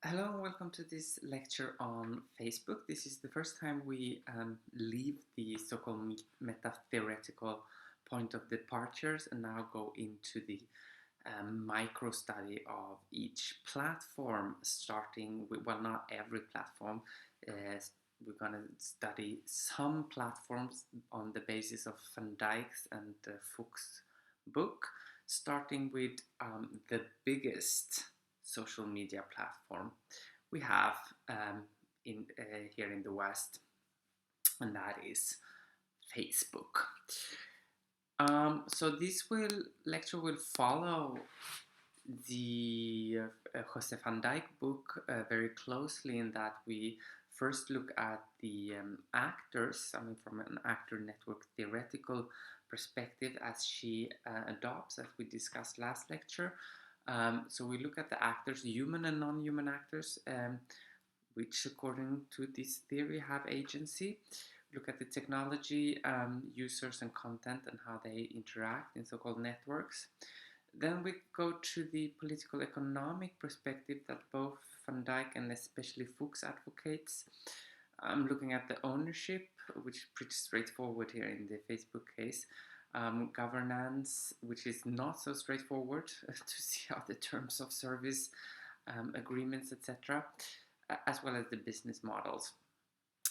Hello and welcome to this lecture on Facebook. This is the first time we leave the so-called meta-theoretical point of departures and now go into the micro study of each platform, starting with, well, not every platform. We're going to study some platforms on the basis of Van Dijk's and Fuchs' book, starting with the biggest social media platform we have in here in the West, and that is Facebook. So this lecture will follow the Jose van Dijk book very closely, in that we first look at the actors, I mean from an actor network theoretical perspective, as she adopts, as we discussed last lecture. So we look at the actors, human and non-human actors, which according to this theory have agency. Look at the technology, users and content, and how they interact in so-called networks. Then we go to the political economic perspective that both Van Dijk and especially Fuchs advocates. I'm looking at the ownership, which is pretty straightforward here in the Facebook case. Governance, which is not so straightforward to see how the terms of service, agreements, etc., as well as the business models.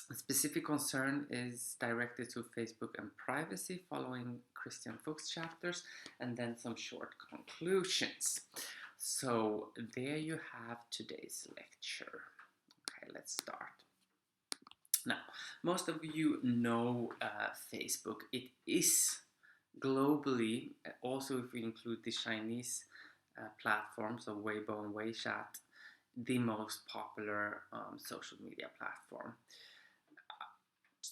A specific concern is directed to Facebook and privacy, following Christian Fuchs chapters, and then some short conclusions. So there you have today's lecture. Okay, let's start. Now, most of you know Facebook. It is globally, also if we include the Chinese platforms of Weibo and WeChat, the most popular social media platform.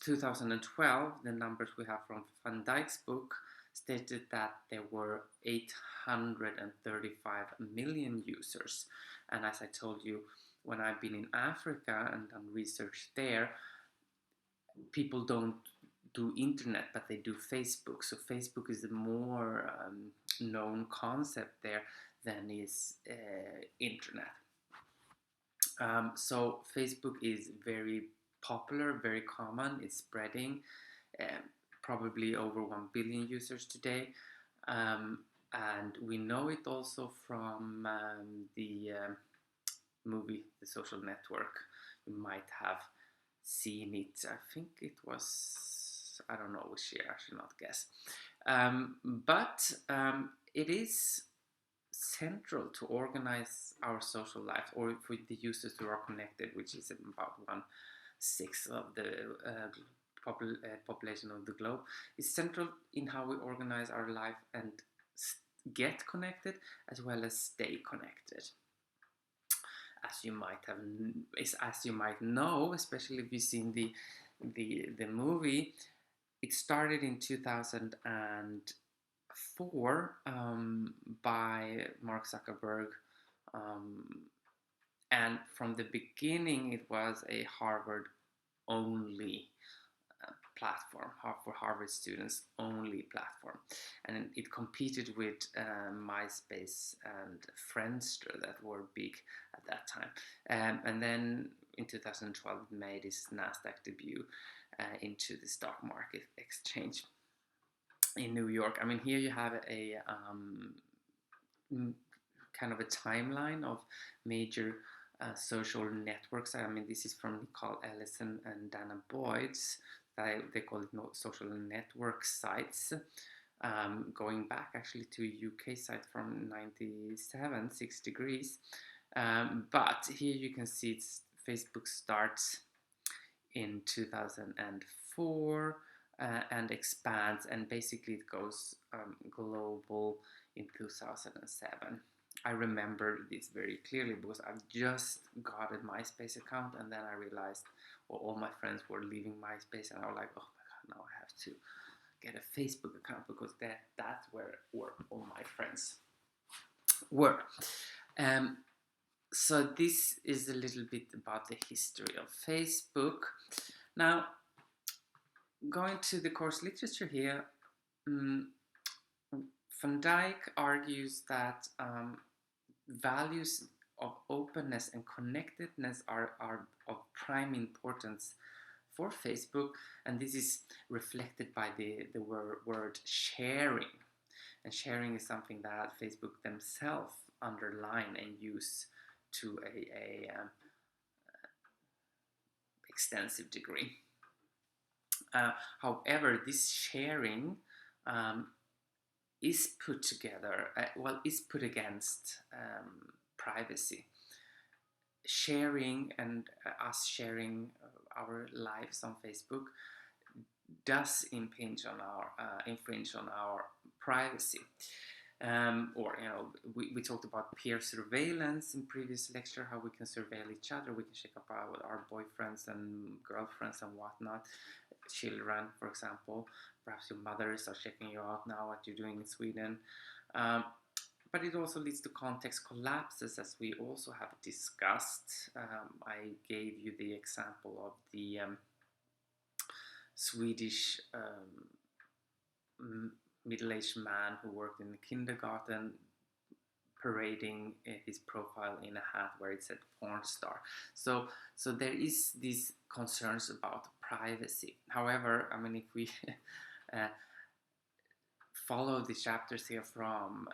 2012, the numbers we have from Van Dijk's book stated that there were 835 million users. And as I told you, when I've been in Africa and done research there, people don't do internet, but they do Facebook. So Facebook is a more known concept there than is internet. So Facebook is very popular, very common. It's spreading, probably over 1 billion users today. And we know it also from the movie The Social Network. You might have seen it. I think it was, I don't know which year, I should not guess. But it is central to organize our social life, or for the users who are connected, which is about 1/6 of the population of the globe. Is central in how we organize our life and get connected, as well as stay connected. As you might know, especially if you've seen the movie, it started in 2004 by Mark Zuckerberg, and from the beginning it was a Harvard only platform, for Harvard students only platform, and it competed with MySpace and Friendster that were big at that time, and then in 2012 it made its NASDAQ debut into the stock market exchange in New York. I mean, here you have a kind of a timeline of major social networks. I mean, this is from Nicole Ellison and Dana Boyd's. They call it social network sites, going back actually to a UK site from 97, 6 degrees. But here you can see Facebook starts in 2004 and expands, and basically it goes global in 2007. I remember this very clearly because I've just got a MySpace account, and then I realized, well, all my friends were leaving MySpace, and I was like, oh my god, now I have to get a Facebook account, because that's where all my friends were. So this is a little bit about the history of Facebook. Now, going to the course literature here, Van Dijk argues that values of openness and connectedness are of prime importance for Facebook, and this is reflected by the word sharing. And sharing is something that Facebook themselves underline and use to a extensive degree. However, this sharing is put together, is put against privacy. Sharing and us sharing our lives on Facebook does infringe on our privacy. We talked about peer surveillance in previous lecture, how we can surveil each other. We can check up our boyfriends and girlfriends and whatnot. Children, for example, perhaps your mothers are checking you out now, what you're doing in Sweden. But it also leads to context collapses, as we also have discussed. I gave you the example of the Swedish middle-aged man who worked in the kindergarten, parading his profile in a hat where it said porn star. So there is these concerns about privacy. However, I mean, if we follow the chapters here from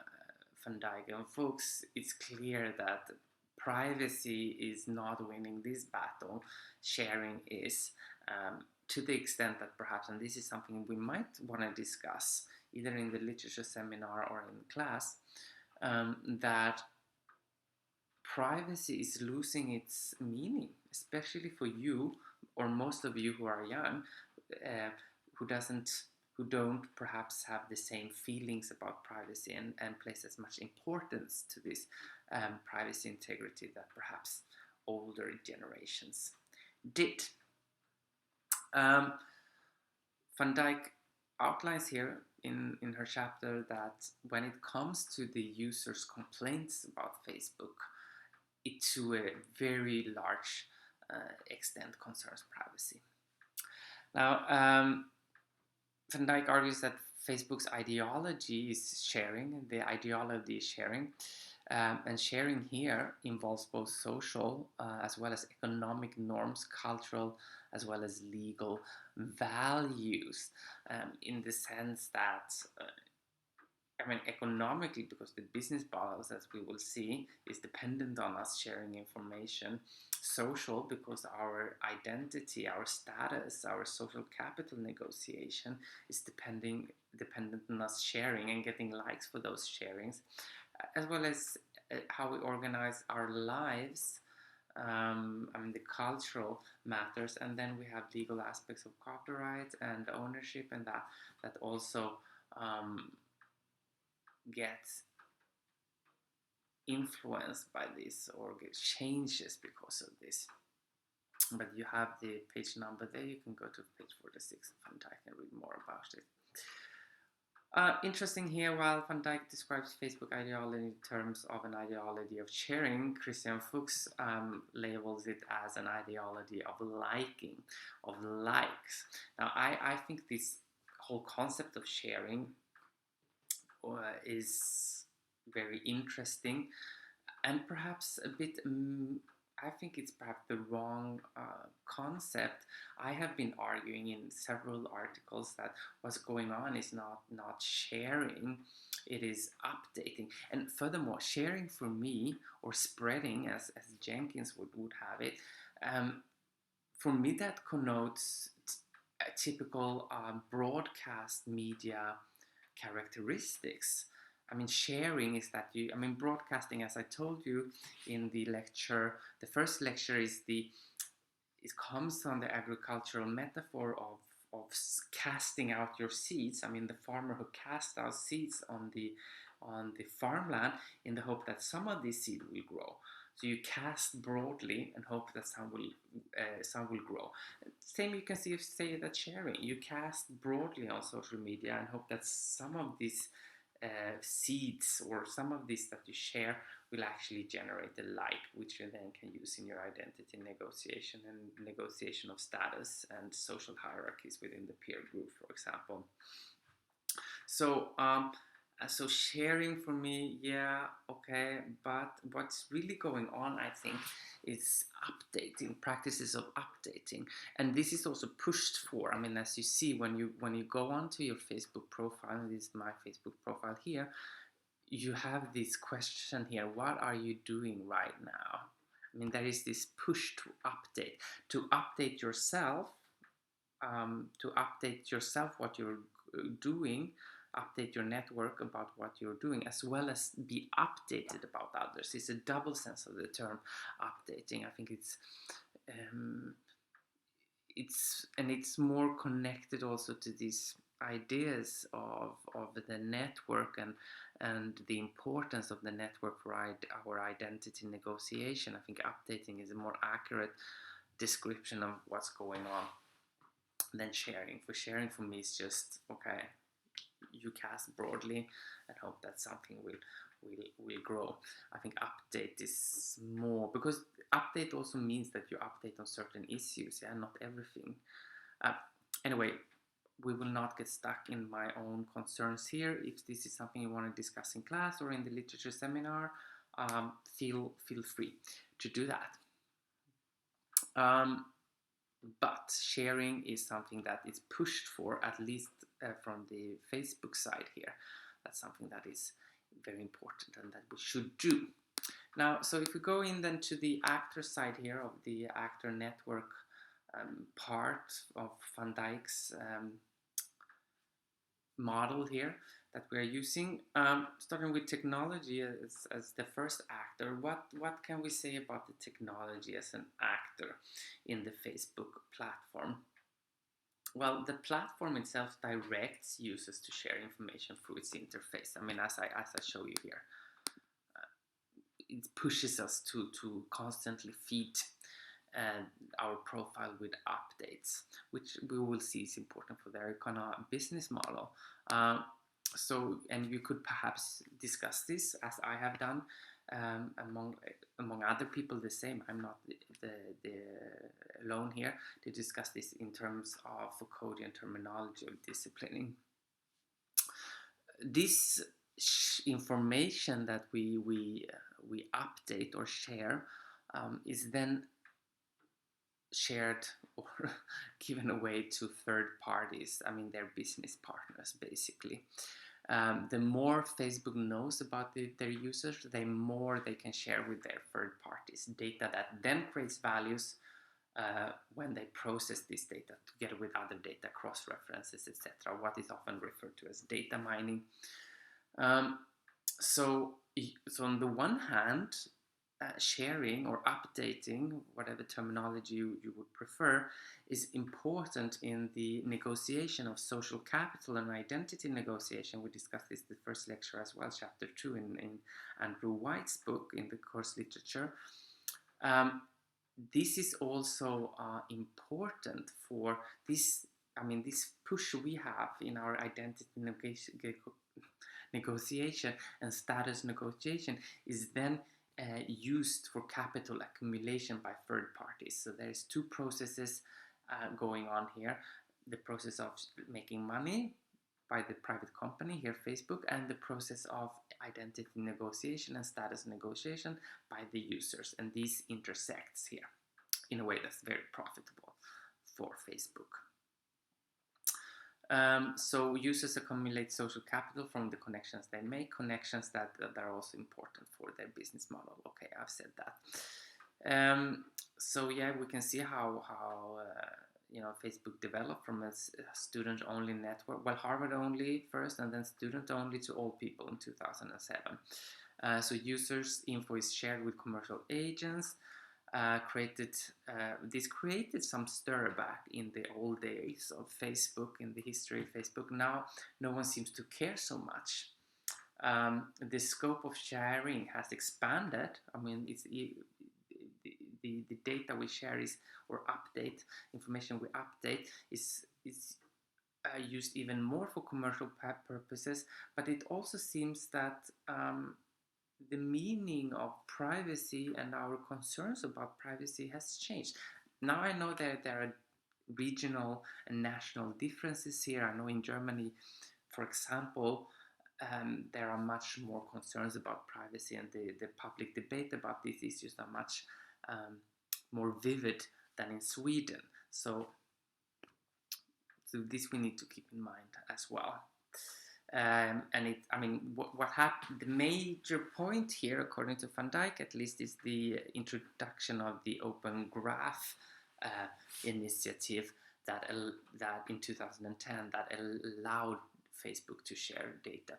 Van Dijk and Fuchs, it's clear that privacy is not winning this battle. Sharing is, to the extent that perhaps, and this is something we might want to discuss either in the literature seminar or in class, that privacy is losing its meaning, especially for you, or most of you who are young, who don't perhaps have the same feelings about privacy and place as much importance to this privacy integrity that perhaps older generations did. Van Dijk outlines here in her chapter that when it comes to the users' complaints about Facebook, it to a very large extent concerns privacy. Now, Van Dijk argues that Facebook's ideology is sharing, the ideology is sharing, and sharing here involves both social as well as economic norms, cultural as well as legal values, in the sense that, I mean, economically, because the business models, as we will see, is dependent on us sharing information. Social, because our identity, our status, our social capital negotiation is dependent on us sharing and getting likes for those sharings, as well as how we organize our lives. I mean, the cultural matters, and then we have legal aspects of copyright and ownership, and that also gets influenced by this or get changes because of this. But you have the page number there. You can go to page 46 of Van Dijk and read more about it. Interesting here, while Van Dijk describes Facebook ideology in terms of an ideology of sharing, Christian Fuchs labels it as an ideology of liking, of likes. Now, I think this whole concept of sharing is very interesting, and perhaps a bit, I think it's perhaps the wrong concept. I have been arguing in several articles that what's going on is not sharing, it is updating. And furthermore, sharing for me, or spreading as Jenkins would have it, for me that connotes a typical broadcast media characteristics. I mean, sharing is that broadcasting, as I told you in the lecture, the first lecture it comes from the agricultural metaphor of casting out your seeds. I mean, the farmer who casts out seeds on the farmland in the hope that some of these seeds will grow. So you cast broadly and hope that some will grow. Same you can say that sharing. You cast broadly on social media and hope that some of these seeds or some of this that you share will actually generate a like, which you then can use in your identity negotiation and negotiation of status and social hierarchies within the peer group, for example. So So sharing for me, yeah, okay, but what's really going on, I think, is updating, practices of updating, and this is also pushed for. I mean, as you see when you go onto your Facebook profile, this is my Facebook profile here, you have this question here: what are you doing right now? I mean, there is this push to update yourself, what you're doing, update your network about what you're doing, as well as be updated about others. It's a double sense of the term updating. I think um, it's more connected also to these ideas of the network and the importance of the network for our identity negotiation. I think updating is a more accurate description of what's going on than sharing. For sharing, for me, is just okay. You cast broadly and hope that something will grow. I think update is more, because update also means that you update on certain issues, yeah, not everything. Uh, anyway, we will not get stuck in my own concerns here. If this is something you want to discuss in class or in the literature seminar, feel free to do that. But sharing is something that is pushed for, at least from the Facebook side here. That's something that is very important and that we should do. Now, so if we go in then to the actor side here of the actor network part of Van Dijk's model here that we're using, starting with technology as the first actor. What can we say about the technology as an actor in the Facebook platform? Well, the platform itself directs users to share information through its interface. I mean, as I show you here, it pushes us to constantly feed our profile with updates, which we will see is important for their business model. So, and you could perhaps discuss this, as I have done, among other people the same. I'm not the alone here to discuss this in terms of Foucauldian terminology of disciplining. This information that we update or share is then shared or given away to third parties. I mean, their business partners, basically. The more Facebook knows about their users, the more they can share with their third parties. Data that then creates values when they process this data together with other data, cross-references, etc. What is often referred to as data mining. So on the one hand, sharing or updating, whatever terminology you would prefer, is important in the negotiation of social capital and identity negotiation. We discussed this the first lecture as well, chapter 2 in Andrew White's book in the course literature. This is also important for this. I mean, this push we have in our identity negotiation and status negotiation is then used for capital accumulation by third parties. So there's two processes going on here: the process of making money by the private company here, Facebook, and the process of identity negotiation and status negotiation by the users. And these intersects here in a way that's very profitable for Facebook. So users accumulate social capital from the connections they make, connections that are also important for their business model. Okay, I've said that. So yeah, we can see how Facebook developed from a student-only network, well, Harvard-only first, and then student-only to all people in 2007. So users' info is shared with commercial agents. This created some stir back in the old days of Facebook, in the history of Facebook. Now no one seems to care so much. The scope of sharing has expanded. I mean, it's the data we share or update, information we update is used even more for commercial purposes, but it also seems that the meaning of privacy and our concerns about privacy has changed. Now I know that there are regional and national differences here. I know in Germany, for example, there are much more concerns about privacy, and the public debate about these issues are much more vivid than in Sweden. So this we need to keep in mind as well. What happened? The major point here, according to Van Dijk, at least, is the introduction of the Open Graph initiative that in 2010 that allowed Facebook to share data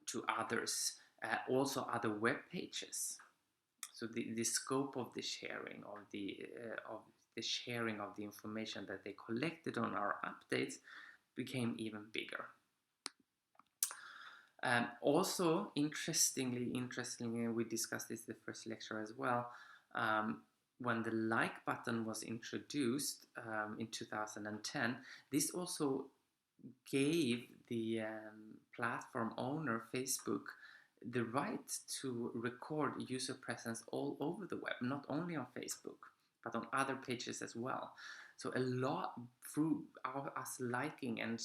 to others, also other web pages. So the scope of the sharing of the information that they collected on our updates became even bigger. Also, interestingly, we discussed this in the first lecture as well. When the like button was introduced in 2010, this also gave the platform owner, Facebook, the right to record user presence all over the web, not only on Facebook, but on other pages as well. So a lot through us liking and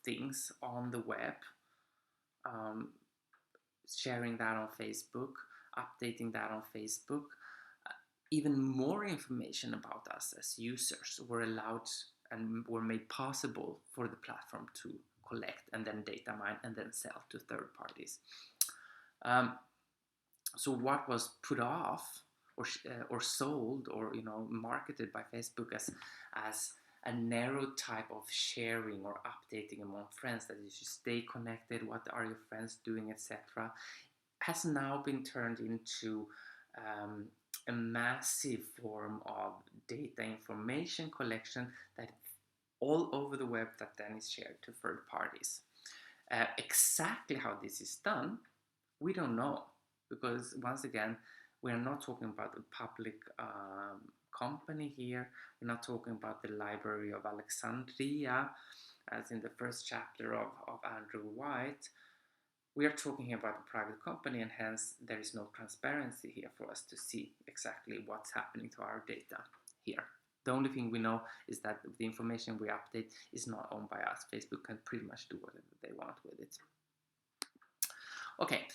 things on the web, sharing that on Facebook, updating that on Facebook, even more information about us as users were allowed and were made possible for the platform to collect and then data mine and then sell to third parties. So what was put off or sold or marketed by Facebook as a narrow type of sharing or updating among friends, that you should stay connected, what are your friends doing, etc., has now been turned into a massive form of data information collection that all over the web that then is shared to third parties. Exactly how this is done, we don't know, because once again, we are not talking about a public company here. We're not talking about the Library of Alexandria, as in the first chapter of Andrew White. We are talking about a private company, and hence there is no transparency here for us to see exactly what's happening to our data here. The only thing we know is that the information we update is not owned by us. Facebook can pretty much do whatever they want with it. Okay,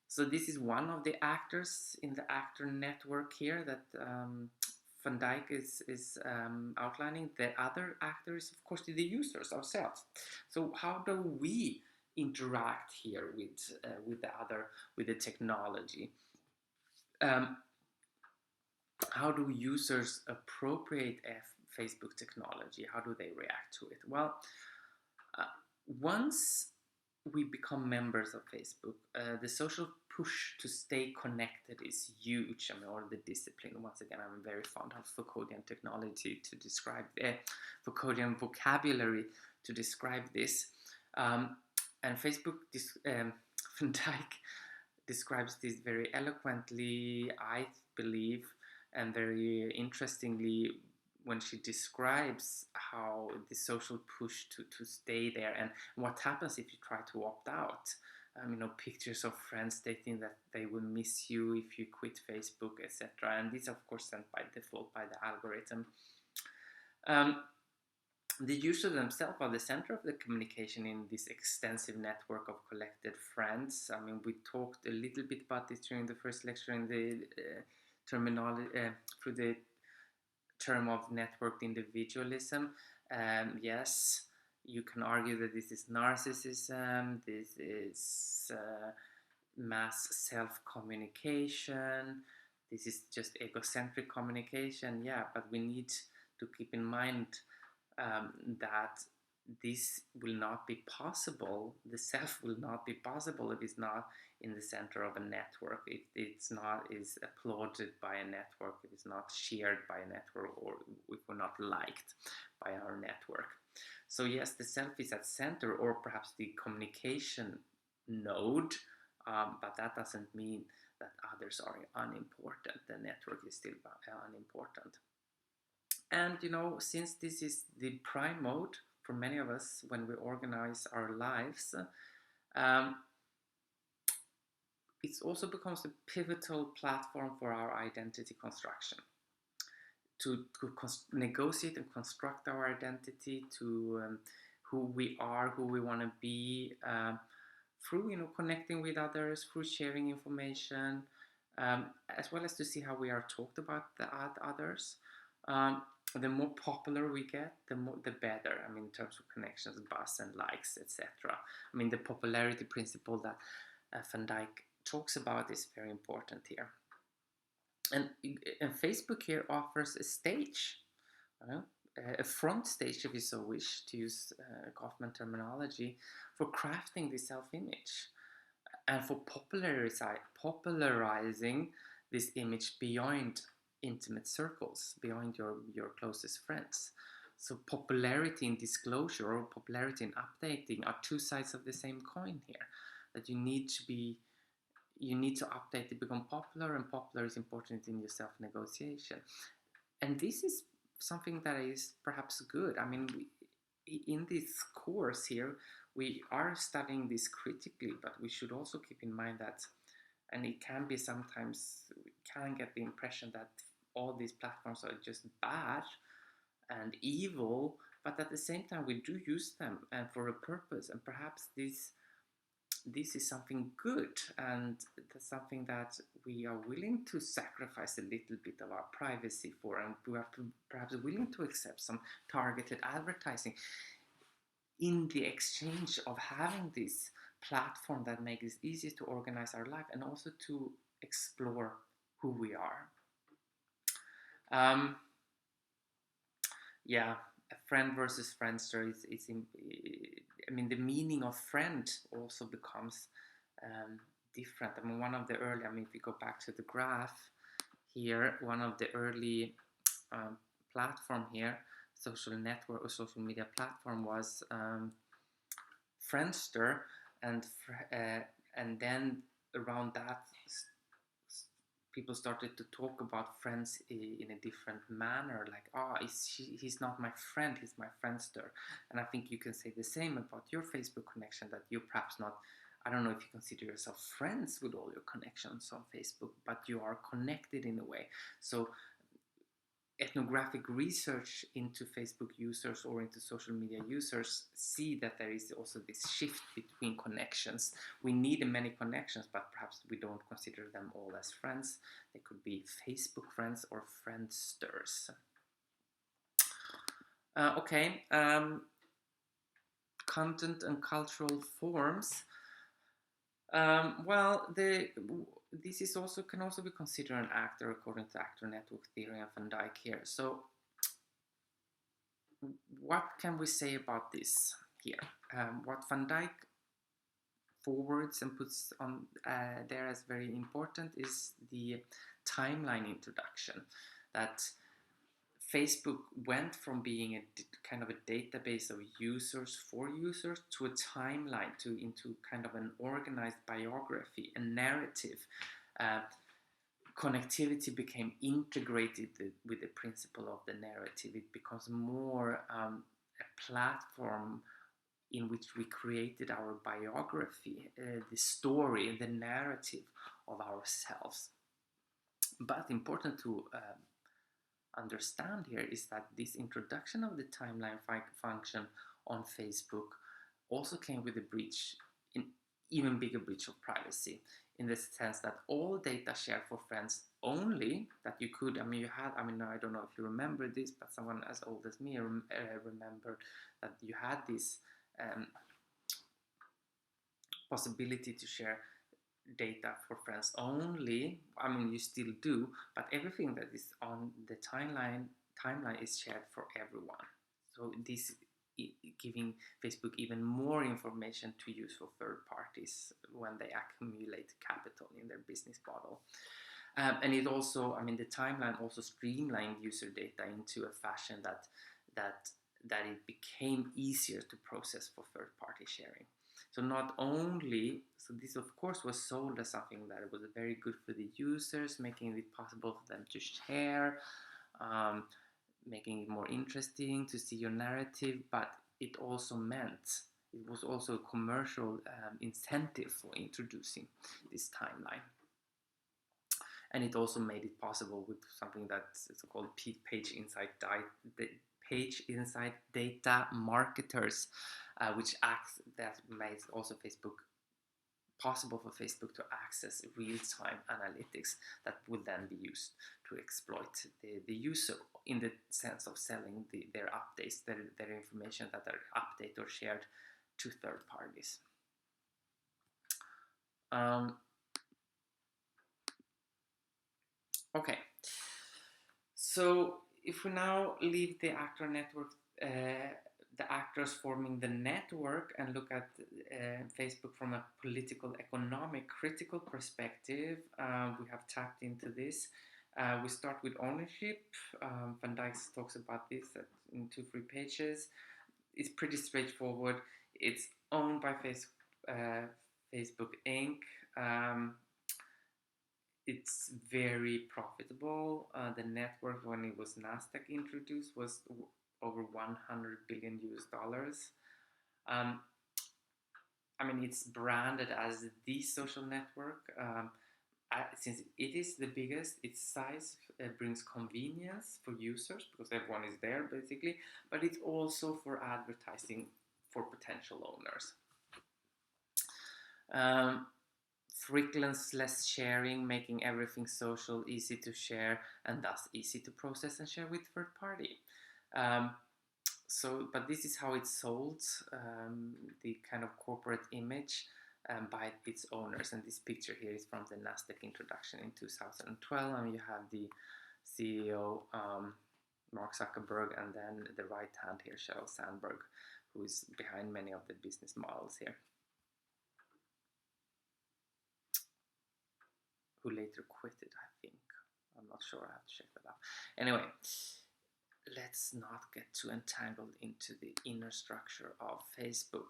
so this is one of the actors in the actor network here that Van Dijk is outlining. The other actor is, of course, the users ourselves. So how do we interact here with the technology? How do users appropriate Facebook technology? How do they react to it? Well, once we become members of Facebook, the social push to stay connected is huge. Or the discipline. Once again, I'm very fond of Foucauldian technology to describe Foucauldian vocabulary to describe this. And Facebook, Van Dijk describes this very eloquently, I believe, and very interestingly, when she describes how the social push to stay there and what happens if you try to opt out. Pictures of friends stating that they will miss you if you quit Facebook, etc. And these are, of course, sent by default by the algorithm. The users themselves are the center of the communication in this extensive network of collected friends. We talked a little bit about this during the first lecture in the terminology through the term of networked individualism. Yes, you can argue that this is narcissism, this is mass self-communication, this is just egocentric communication. Yeah, but we need to keep in mind that this will not be possible. The self will not be possible if it's not in the center of a network, if it's not is applauded by a network, if it's not shared by a network, or if we're not liked by our network. So yes, the self is at center, or perhaps the communication node, but that doesn't mean that others are unimportant. The network is still unimportant. And since this is the prime mode for many of us when we organize our lives, it also becomes a pivotal platform for our identity construction. To negotiate and construct our identity, to who we are, who we want to be, through connecting with others, through sharing information, as well as to see how we are talked about at others. The more popular we get, the better. I mean, in terms of connections, buzz, and likes, etc. I mean, the popularity principle that Van Dyck talks about is very important here. And Facebook here offers a stage, a front stage, if you so wish, to use Kaufman terminology, for crafting the self-image and for popularizing this image beyond intimate circles, beyond your closest friends. So popularity and disclosure, or popularity and updating, are two sides of the same coin here. That you need to update to become popular, and popular is important in your self-negotiation. And this is something that is perhaps good. I mean, in this course here, we are studying this critically, but we should also keep in mind that, and it can be sometimes, we can get the impression that all these platforms are just bad and evil, but at the same time we do use them and for a purpose, and perhaps this is something good, and that's something that we are willing to sacrifice a little bit of our privacy for, and we are perhaps willing to accept some targeted advertising in the exchange of having this platform that makes it easier to organize our life and also to explore who we are. Yeah, a friend versus friendster is I mean, the meaning of friend also becomes different. I mean, one of the early, I mean, if we go back to the graph here, one of the early platform here, social network or social media platform, was Friendster, and then around that people started to talk about friends in a different manner, like, he's not my friend, he's my friendster. And I think you can say the same about your Facebook connection, that you're perhaps not, I don't know if you consider yourself friends with all your connections on Facebook, but you are connected in a way. So ethnographic research into Facebook users or into social media users see that there is also this shift between connections. We need many connections, but perhaps we don't consider them all as friends. They could be Facebook friends or friendsters. Content and cultural forms. This is can also be considered an actor according to actor network theory and Van Dyck here. So what can we say about this here? What Van Dyck forwards and puts on there as very important is the timeline introduction, that Facebook went from being a kind of a database of users for users to a timeline, into kind of an organized biography, a narrative. Connectivity became integrated with the principle of the narrative. It becomes more a platform in which we created our biography, the story, the narrative of ourselves. But important to understand here is that this introduction of the timeline function on Facebook also came with an even bigger breach of privacy, in the sense that all data shared for friends only, that you could, I don't know if you remember this, but someone as old as me remembered that you had this possibility to share data for friends only. I mean, you still do, but everything that is on the timeline is shared for everyone. So this giving Facebook even more information to use for third parties when they accumulate capital in their business model. And it also, the timeline also streamlined user data into a fashion that it became easier to process for third party sharing. So this of course was sold as something that was very good for the users, making it possible for them to share, making it more interesting to see your narrative, but it also meant, it was also a commercial incentive for introducing this timeline. And it also made it possible with something that's called page insight page inside data marketers, which acts that makes also Facebook possible for Facebook to access real-time analytics that will then be used to exploit the user in the sense of selling their updates, their information that are updated or shared to third parties. Okay, so if we now leave the actor network, the actors forming the network, and look at Facebook from a political, economic, critical perspective, we have tapped into this. We start with ownership. Van Dijk talks about this in 2-3 pages. It's pretty straightforward. It's owned by Facebook Inc. It's very profitable. The network, when it was Nasdaq introduced, was over 100 billion US dollars. I mean, it's branded as the social network. Since it is the biggest, its size brings convenience for users because everyone is there basically, but it's also for advertising for potential owners. Frictionless sharing, making everything social, easy to share, and thus easy to process and share with third party. But this is how it's sold, the kind of corporate image by its owners. And this picture here is from the Nasdaq introduction in 2012, and you have the CEO Mark Zuckerberg, and then the right hand here, Sheryl Sandberg, who is behind many of the business models here, who later quitted, I think. I'm not sure, I have to check that out. Anyway, let's not get too entangled into the inner structure of Facebook.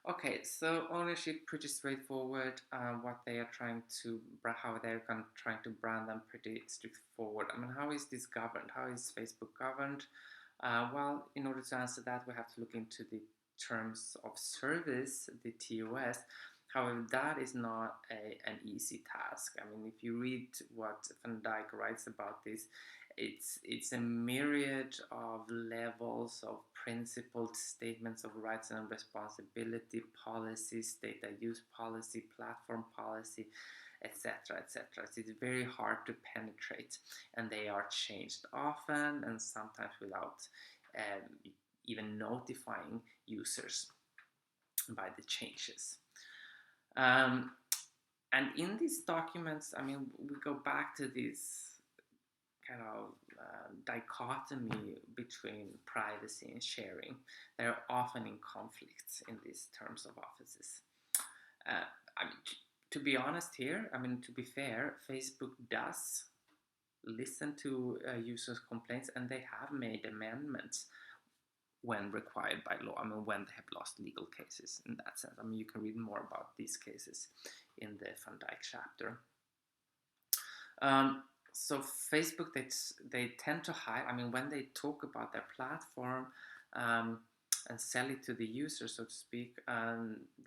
Okay, so ownership, pretty straightforward. What they are trying to, how they're trying to brand them, pretty straightforward. I mean, how is this governed? How is Facebook governed? Well, in order to answer that, we have to look into the terms of service, the TOS. However, that is not an easy task. I mean, if you read what Van Dijk writes about this, it's a myriad of levels of principled statements of rights and responsibility, policies, data use policy, platform policy, etc., etc. So it's very hard to penetrate, and they are changed often and sometimes without even notifying users by the changes. And in these documents, I mean, we go back to this kind of dichotomy between privacy and sharing. They're often in conflicts in these terms of offices. I mean, to be honest here, I mean, to be fair, Facebook does listen to users' complaints, and they have made amendments when required by law. I mean, when they have lost legal cases in that sense. I mean, you can read more about these cases in the Van Dijk chapter. So Facebook, they tend to hide, I mean, when they talk about their platform and sell it to the user, so to speak,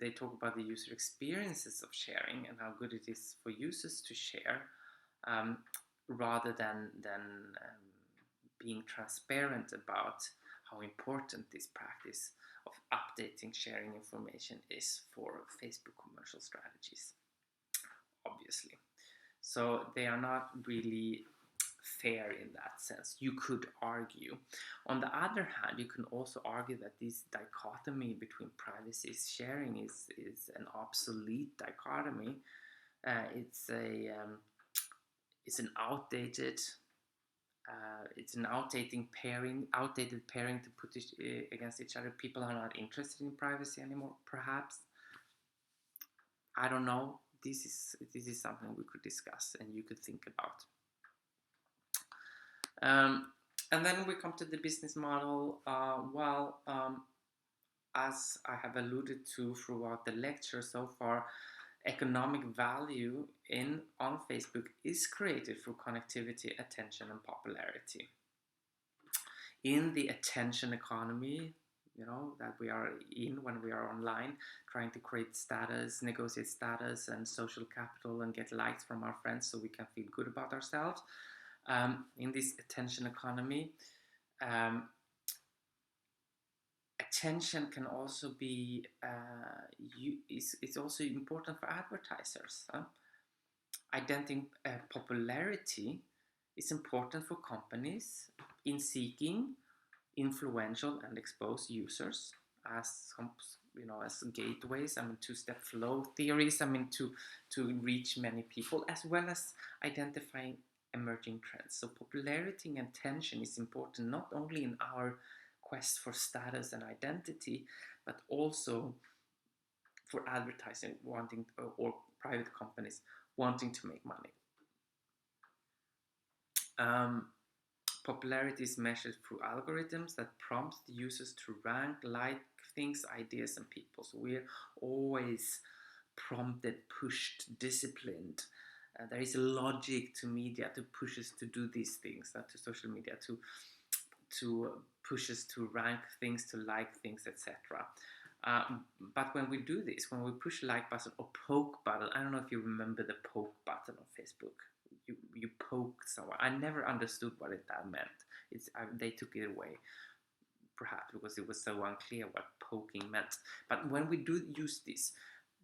they talk about the user experiences of sharing and how good it is for users to share, rather than being transparent about how important this practice of updating, sharing information is for Facebook commercial strategies, obviously. So they are not really fair in that sense, you could argue. On the other hand, you can also argue that this dichotomy between privacy and sharing is an obsolete dichotomy. It's an outdated pairing to put it against each other. People are not interested in privacy anymore, perhaps. I don't know. This is something we could discuss and you could think about. And then we come to the business model. As I have alluded to throughout the lecture so far, economic value on Facebook is created through connectivity, attention, and popularity. In the attention economy, that we are in when we are online, trying to create status, negotiate status and social capital, and get likes from our friends so we can feel good about ourselves. In this attention economy, attention can also be it's also important for advertisers. Identifying popularity is important for companies in seeking influential and exposed users as as gateways. Two-step flow theories. To reach many people, as well as identifying emerging trends. So popularity and attention is important not only in our quest for status and identity, but also for advertising wanting or private companies wanting to make money. Popularity is measured through algorithms that prompt the users to rank, like things, ideas, and people. So we're always prompted, pushed, disciplined. There is a logic to media to push us to do these things, to social media to push us to rank things, to like things, etc. But when we do this, when we push like button or poke button, I don't know if you remember the poke button on Facebook. You poked someone. I never understood what that meant. They took it away, perhaps because it was so unclear what poking meant. But when we do use this,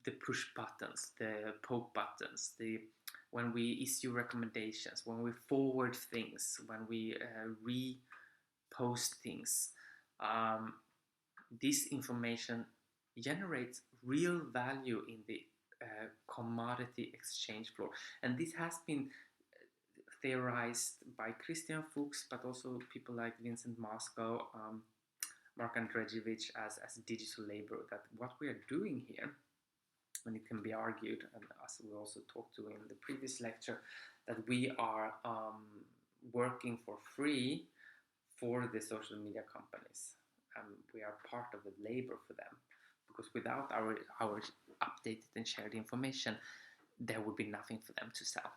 the push buttons, the poke buttons, when we issue recommendations, when we forward things, when we repost things, this information generates real value in the commodity exchange floor. And this has been theorized by Christian Fuchs, but also people like Vincent Moscow, Mark Andrzejewicz as digital labor, that what we are doing here, and it can be argued, and as we also talked to in the previous lecture, that we are working for free for the social media companies. We are part of the labor for them, because without our updated and shared information, there would be nothing for them to sell.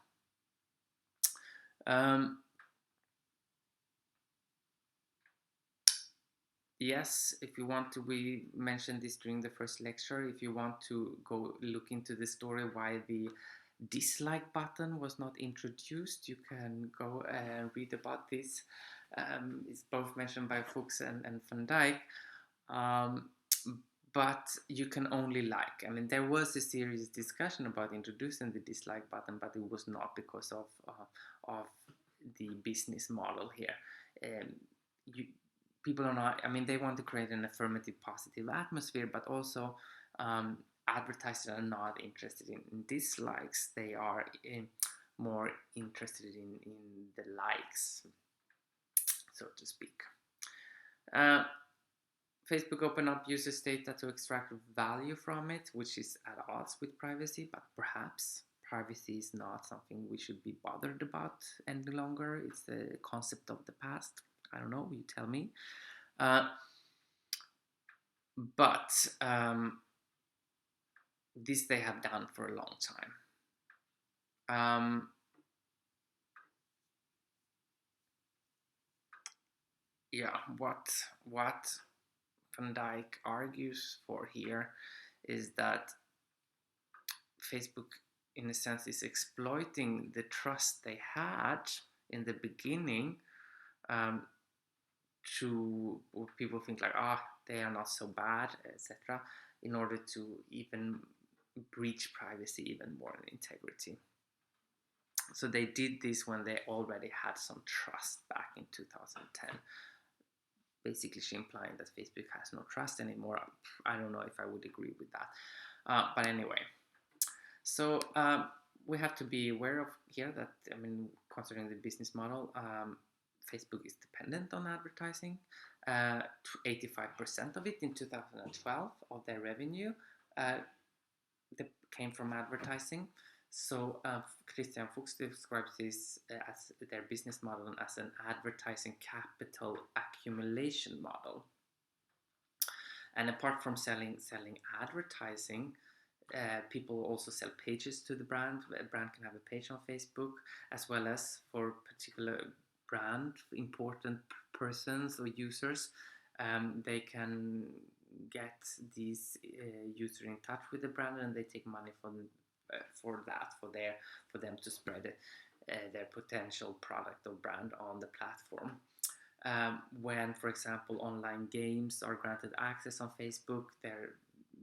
Yes, if you want to, we mentioned this during the first lecture, if you want to go look into the story why the dislike button was not introduced, you can go and read about this. It's both mentioned by Fuchs and Van Dijk. But you can only like. There was a serious discussion about introducing the dislike button, but it was not because of the business model here. People are not, they want to create an affirmative, positive atmosphere, but also advertisers are not interested in dislikes. They are more interested in the likes, so to speak. Facebook opened up users' data to extract value from it, which is at odds with privacy, but perhaps privacy is not something we should be bothered about any longer. It's a concept of the past. I don't know, you tell me. But this they have done for a long time. What Van Dijk argues for here is that Facebook, in a sense, is exploiting the trust they had in the beginning to people think like, they are not so bad, etc., in order to even breach privacy even more and integrity. So they did this when they already had some trust back in 2010. Basically, she implying that Facebook has no trust anymore. I don't know if I would agree with that. But anyway, so we have to be aware of here that, considering the business model, Facebook is dependent on advertising. 85% of it in 2012 of their revenue came from advertising. So Christian Fuchs describes this as their business model as an advertising capital accumulation model. And apart from selling advertising, people also sell pages to the brand. A brand can have a page on Facebook, as well as for particular brand, important persons or users, they can get these users in touch with the brand, and they take money for them to spread their potential product or brand on the platform. When, for example, online games are granted access on Facebook,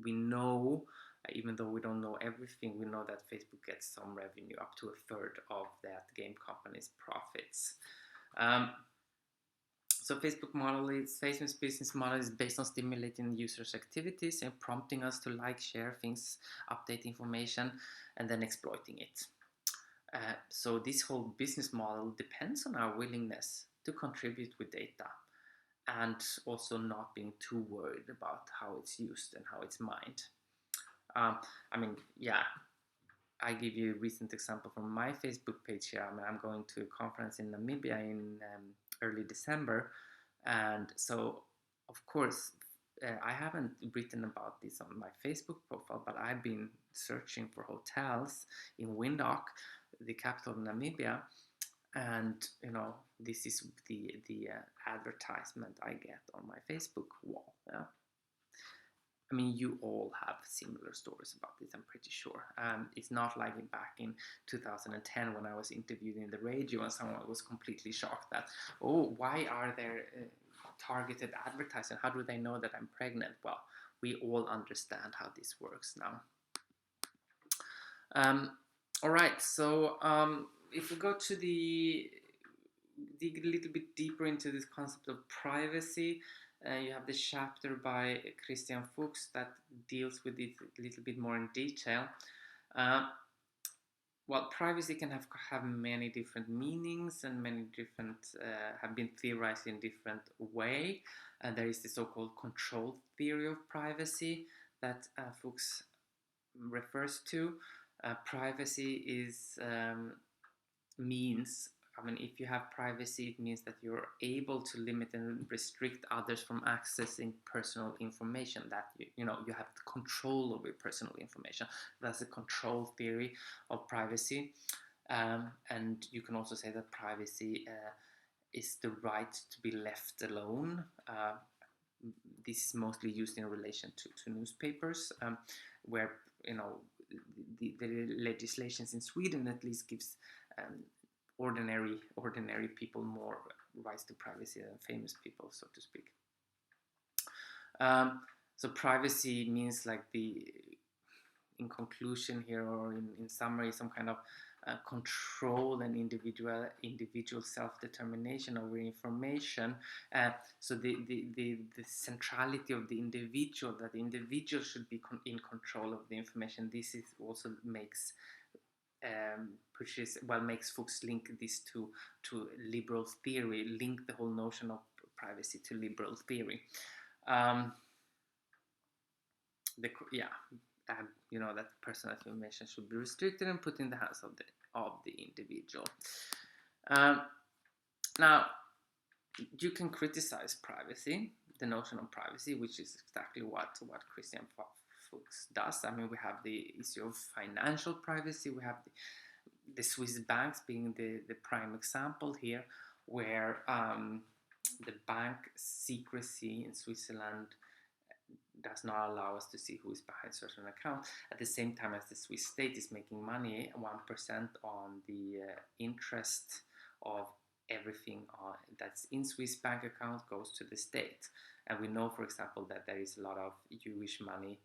we know, even though we don't know everything, we know that Facebook gets some revenue, up to a third of that game company's profits. So Facebook's business model is based on stimulating users' activities and prompting us to like, share things, update information, and then exploiting it. So this whole business model depends on our willingness to contribute with data, and also not being too worried about how it's used and how it's mined. I mean, yeah, I give you a recent example from my Facebook page here. I mean, I'm going to a conference in Namibia in early December, and so of course I haven't written about this on my Facebook profile, but I've been searching for hotels in Windhoek, the capital of Namibia, and this is the advertisement I get on my Facebook wall. Yeah. I mean, you all have similar stories about this, I'm pretty sure. It's not like back in 2010 when I was interviewed in the radio and someone was completely shocked that, oh, why are there targeted advertising? How do they know that I'm pregnant? Well, we all understand how this works now. All right, so if we go to dig a little bit deeper into this concept of privacy, you have this chapter by Christian Fuchs that deals with it a little bit more in detail. Well, privacy can have many different meanings, and many different have been theorized in different way. There is the so-called control theory of privacy that Fuchs refers to. Privacy means, I mean, if you have privacy, it means that you're able to limit and restrict others from accessing personal information, that you have control over personal information. That's the control theory of privacy. And you can also say that privacy is the right to be left alone. This is mostly used in relation to newspapers, where the legislations in Sweden at least gives ordinary people more rights to privacy than famous people, so to speak. So privacy means, like, in conclusion here, or in summary, some kind of control and individual self-determination over information. So the centrality of the individual, that the individual should be in control of the information. This is also makes makes Fuchs link this to liberal theory, link the whole notion of privacy to liberal theory. That personal information should be restricted and put in the hands of the individual. Now, you can criticize privacy, the notion of privacy, which is exactly what Christian Fuchs does. I mean, we have the issue of financial privacy. We have the Swiss banks being the prime example here, where the bank secrecy in Switzerland does not allow us to see who is behind certain accounts. At the same time as the Swiss state is making money, 1% on the interest of everything that's in Swiss bank account goes to the state. And we know, for example, that there is a lot of Jewish money,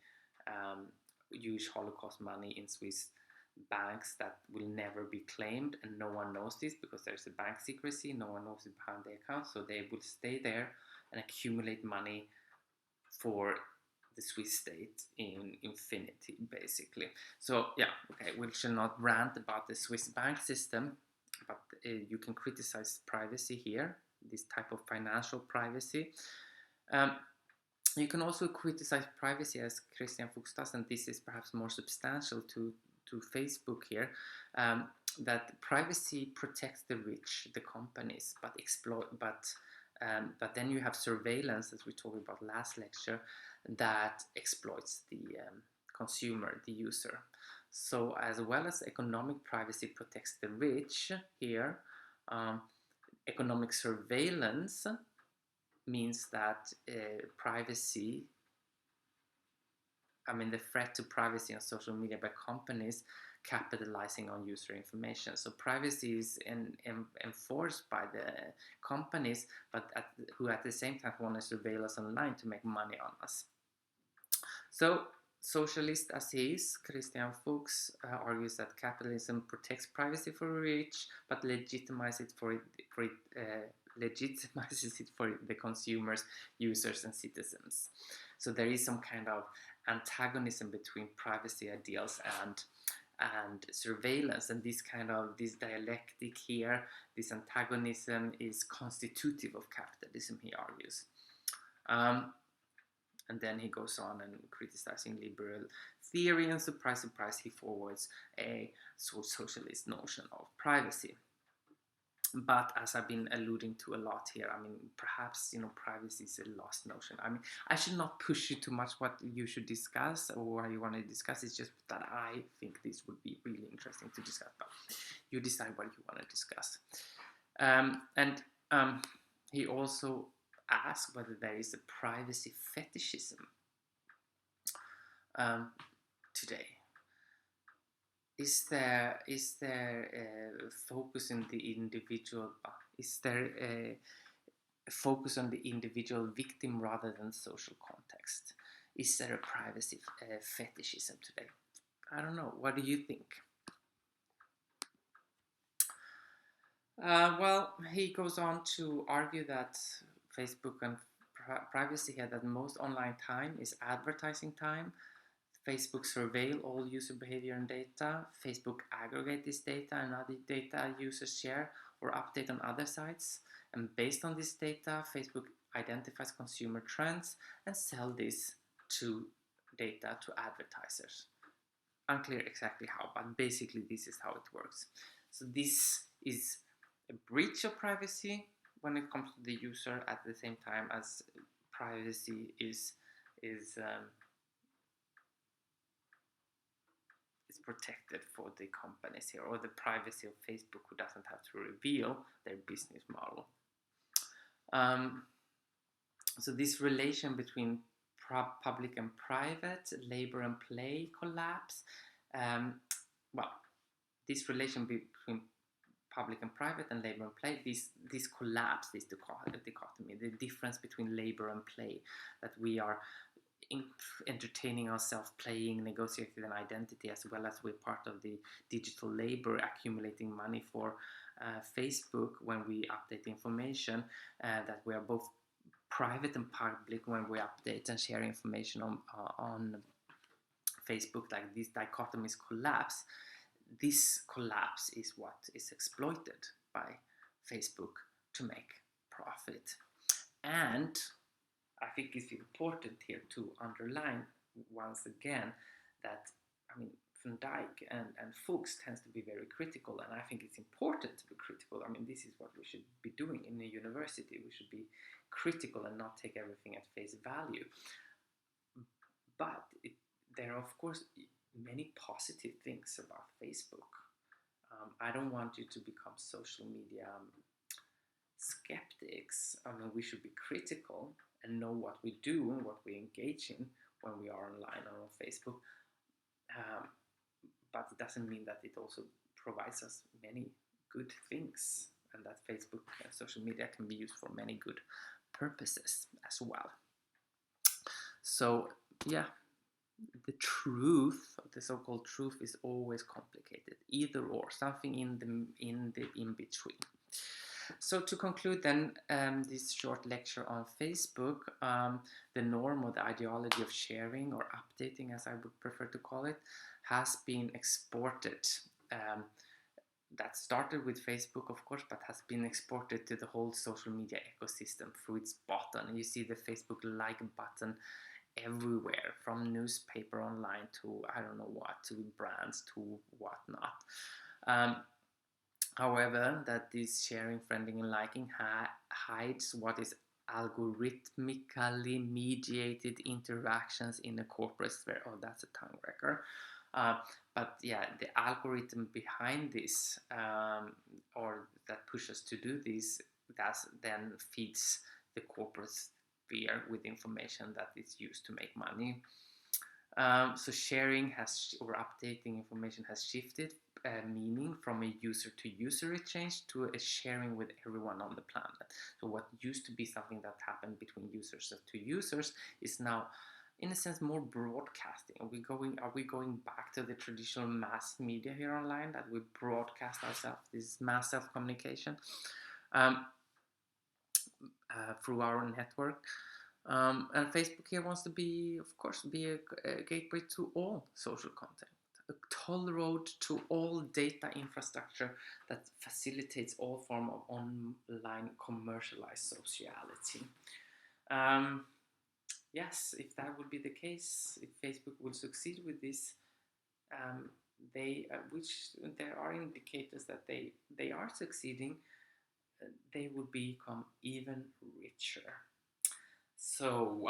Jewish Holocaust money in Swiss banks that will never be claimed, and no one knows this because there's a bank secrecy. No one knows it behind the account, so they will stay there and accumulate money for the Swiss state in infinity, basically. So yeah, okay, we shall not rant about the Swiss bank system, but you can criticize privacy here, this type of financial privacy. You can also criticize privacy, as Christian Fuchs does, and this is perhaps more substantial to Facebook here, that privacy protects the rich, the companies, but then you have surveillance, as we talked about last lecture, that exploits the consumer, the user. So as well as economic privacy protects the rich here, economic surveillance means that the threat to privacy on social media by companies capitalizing on user information. So privacy is enforced by the companies, but who at the same time want to surveil us online to make money on us. So, socialist as he is, Christian Fuchs argues that capitalism protects privacy for the rich, but legitimizes it for the consumers, users, and citizens. So there is some kind of antagonism between privacy ideals and surveillance, and this dialectic here, this antagonism is constitutive of capitalism, he argues. And then he goes on and criticizing liberal theory, and surprise, surprise, he forwards a socialist notion of privacy. But as I've been alluding to a lot here, I mean, perhaps, privacy is a lost notion. I mean, I should not push you too much what you should discuss or what you want to discuss. It's just that I think this would be really interesting to discuss, but you decide what you want to discuss. He also ask whether there is a privacy fetishism today. Is there a focus in the individual? Is there a focus on the individual victim rather than social context? Is there a privacy fetishism today? I don't know. What do you think? Well, he goes on to argue that Facebook and privacy here, that most online time is advertising time. Facebook surveil all user behavior and data. Facebook aggregate this data and other data users share or update on other sites. And based on this data, Facebook identifies consumer trends and sell this data to advertisers. Unclear exactly how, but basically this is how it works. So this is a breach of privacy when it comes to the user, at the same time as privacy is protected for the companies here, or the privacy of Facebook, who doesn't have to reveal their business model. So this relation between public and private, labor and play collapse. This relation between public and private and labor and play, this collapse, this dichotomy, the difference between labor and play, that we are entertaining ourselves, playing, negotiating an identity, as well as we're part of the digital labor, accumulating money for Facebook when we update information, that we are both private and public when we update and share information on Facebook. Like these dichotomies collapse. This collapse is what is exploited by Facebook to make profit. And I think it's important here to underline once again that, I mean, Van Dijk and Fuchs tends to be very critical, and I think it's important to be critical. I mean, this is what we should be doing in a university. We should be critical and not take everything at face value. But there are, of course, many positive things about Facebook. I don't want you to become social media skeptics. I mean, we should be critical and know what we do and what we engage in when we are online or on Facebook. But it doesn't mean that it also provides us many good things, and that Facebook and social media can be used for many good purposes as well. So yeah, the truth, the so-called truth, is always complicated, either or, something in between. So to conclude then, this short lecture on Facebook, the norm, or the ideology of sharing or updating, as I would prefer to call it, has been exported. That started with Facebook, of course, but has been exported to the whole social media ecosystem through its button. You see the Facebook like button everywhere, from newspaper online to I don't know what, to brands, to whatnot. However, that this sharing, friending, and liking hides what is algorithmically mediated interactions in a corporate sphere. Oh, that's a tongue wrecker. But yeah, the algorithm behind this, or that pushes to do this, that then feeds the corporate sphere with information that is used to make money. So sharing or updating information has shifted meaning from a user-to-user exchange to a sharing with everyone on the planet. So what used to be something that happened between users to users is now, in a sense, more broadcasting. Are we going back to the traditional mass media here online, that we broadcast ourselves, this mass self-communication through our network? And Facebook here wants to be, of course, be a gateway to all social content, a toll road to all data infrastructure that facilitates all form of online commercialized sociality. Yes, if that would be the case, if Facebook will succeed with this, which there are indicators that they are succeeding, they will become even richer. So,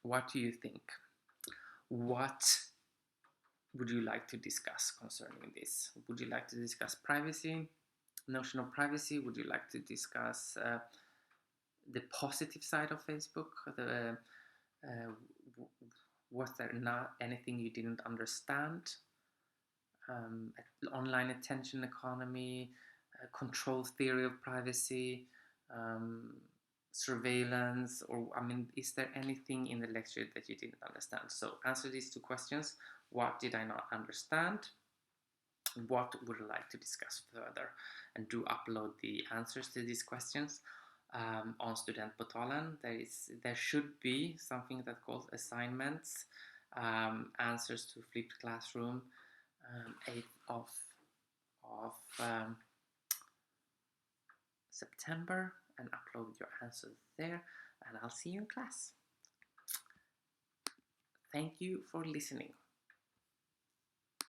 what do you think? What would you like to discuss concerning this? Would you like to discuss privacy, notion of privacy? Would you like to discuss the positive side of Facebook? Was there not anything you didn't understand? Online attention economy, control theory of privacy, surveillance, or is there anything in the lecture that you didn't understand? So answer these two questions. What did I not understand? What would I like to discuss further? And do upload the answers to these questions on Studentportalen. There should be something that calls assignments, answers to flipped classroom, 8th of September, and upload your answers there, and I'll see you in class. Thank you for listening.